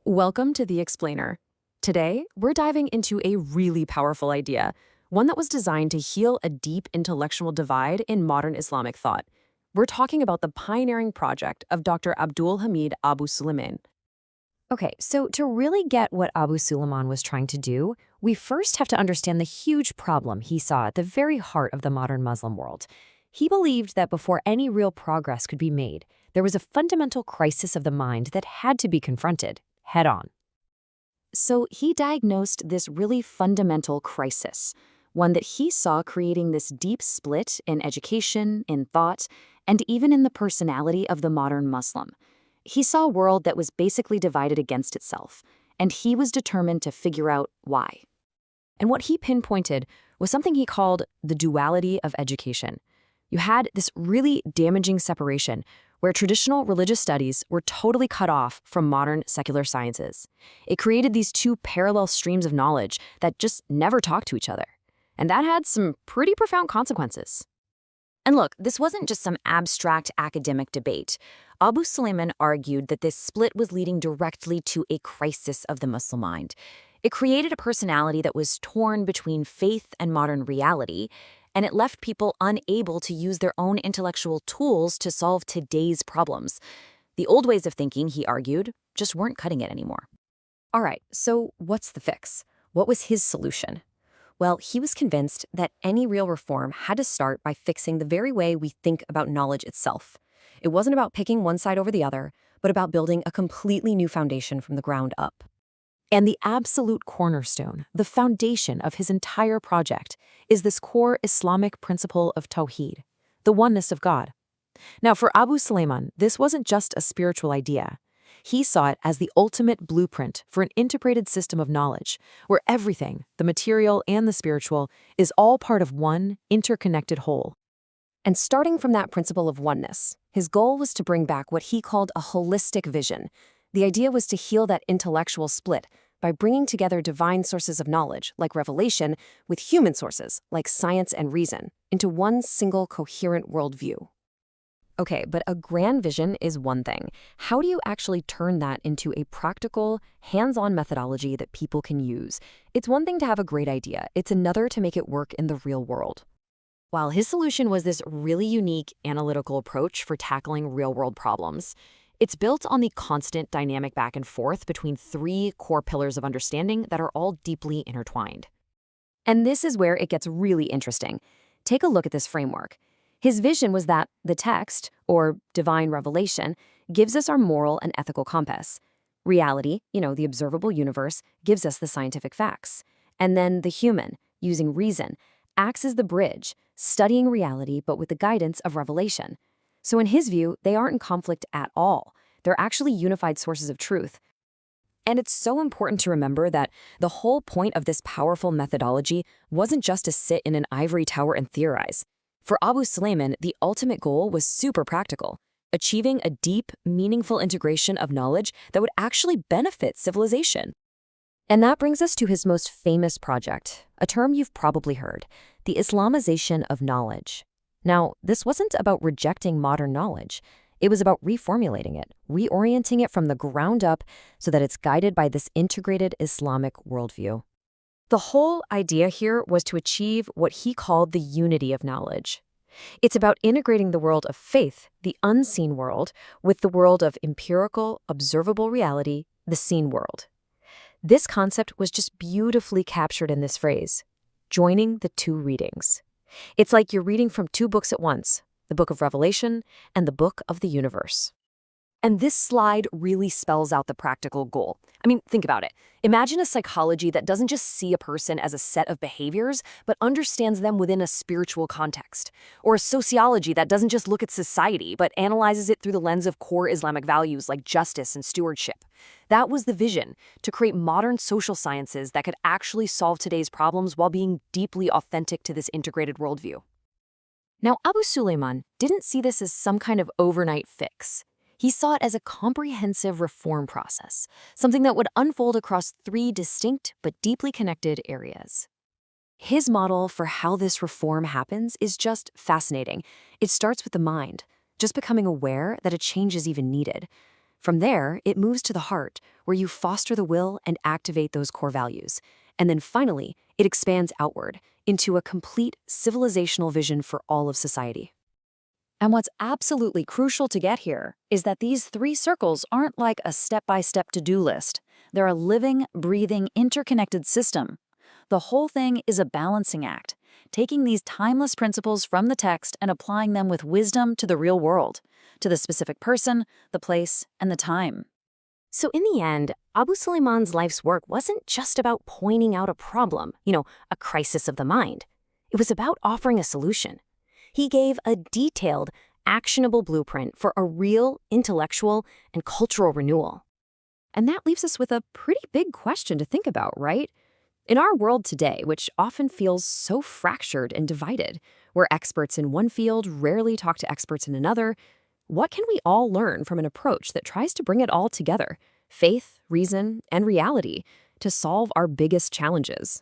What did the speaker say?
Welcome to The Explainer. Today, we're diving into a really powerful idea, one that was designed to heal a deep intellectual divide in modern Islamic thought. We're talking about the pioneering project of Dr. AbdulHamid AbuSulayman. Okay, so to really get what Abu Suleiman was trying to do, we first have to understand the huge problem he saw at the very heart of the modern Muslim world. He believed that before any real progress could be made, there was a fundamental crisis of the mind that had to be confronted head on. So he diagnosed this really fundamental crisis, one that he saw creating this deep split in education, in thought, and even in the personality of the modern Muslim. He saw a world that was basically divided against itself, and he was determined to figure out why. And what he pinpointed was something he called the duality of education. You had this really damaging separation where traditional religious studies were totally cut off from modern secular sciences. It created these two parallel streams of knowledge that just never talked to each other. And that had some pretty profound consequences. And look, this wasn't just some abstract academic debate. Abu Suleiman argued that this split was leading directly to a crisis of the Muslim mind. It created a personality that was torn between faith and modern reality, and it left people unable to use their own intellectual tools to solve today's problems. The old ways of thinking, he argued, just weren't cutting it anymore. All right, so what's the fix? What was his solution? Well, he was convinced that any real reform had to start by fixing the very way we think about knowledge itself. It wasn't about picking one side over the other, but about building a completely new foundation from the ground up. And the absolute cornerstone, the foundation of his entire project, is this core Islamic principle of Tawheed, the oneness of God. Now, for Abu Suleiman, this wasn't just a spiritual idea. He saw it as the ultimate blueprint for an integrated system of knowledge, where everything, the material and the spiritual, is all part of one interconnected whole. And starting from that principle of oneness, his goal was to bring back what he called a holistic vision. The idea was to heal that intellectual split by bringing together divine sources of knowledge, like revelation, with human sources, like science and reason, into one single coherent worldview. Okay, but a grand vision is one thing. How do you actually turn that into a practical, hands-on methodology that people can use? It's one thing to have a great idea. It's another to make it work in the real world. While his solution was this really unique analytical approach for tackling real-world problems, it's built on the constant dynamic back and forth between three core pillars of understanding that are all deeply intertwined. And this is where it gets really interesting. Take a look at this framework. His vision was that the text, or divine revelation, gives us our moral and ethical compass. Reality, the observable universe, gives us the scientific facts. And then the human, using reason, acts as the bridge, studying reality but with the guidance of revelation. So in his view, they aren't in conflict at all. They're actually unified sources of truth. And it's so important to remember that the whole point of this powerful methodology wasn't just to sit in an ivory tower and theorize. For Abu Suleiman, the ultimate goal was super practical, achieving a deep, meaningful integration of knowledge that would actually benefit civilization. And that brings us to his most famous project, a term you've probably heard, the Islamization of Knowledge. Now, this wasn't about rejecting modern knowledge. It was about reformulating it, reorienting it from the ground up so that it's guided by this integrated Islamic worldview. The whole idea here was to achieve what he called the unity of knowledge. It's about integrating the world of faith, the unseen world, with the world of empirical, observable reality, the seen world. This concept was just beautifully captured in this phrase, joining the two readings. It's like you're reading from two books at once, the book of Revelation and the book of the universe. And this slide really spells out the practical goal. I mean, think about it. Imagine a psychology that doesn't just see a person as a set of behaviors, but understands them within a spiritual context. Or a sociology that doesn't just look at society, but analyzes it through the lens of core Islamic values like justice and stewardship. That was the vision, to create modern social sciences that could actually solve today's problems while being deeply authentic to this integrated worldview. Now, Abu Suleiman didn't see this as some kind of overnight fix. He saw it as a comprehensive reform process, something that would unfold across three distinct but deeply connected areas. His model for how this reform happens is just fascinating. It starts with the mind, just becoming aware that a change is even needed. From there, it moves to the heart, where you foster the will and activate those core values. And then finally, it expands outward into a complete civilizational vision for all of society. And what's absolutely crucial to get here is that these 3 circles aren't like a step-by-step to-do list. They're a living, breathing, interconnected system. The whole thing is a balancing act, taking these timeless principles from the text and applying them with wisdom to the real world, to the specific person, the place, and the time. So in the end, AbdulSulayman's life's work wasn't just about pointing out a problem, a crisis of the mind. It was about offering a solution. He gave a detailed, actionable blueprint for a real intellectual and cultural renewal. And that leaves us with a pretty big question to think about, right? In our world today, which often feels so fractured and divided, where experts in one field rarely talk to experts in another, what can we all learn from an approach that tries to bring it all together, faith, reason, and reality, to solve our biggest challenges?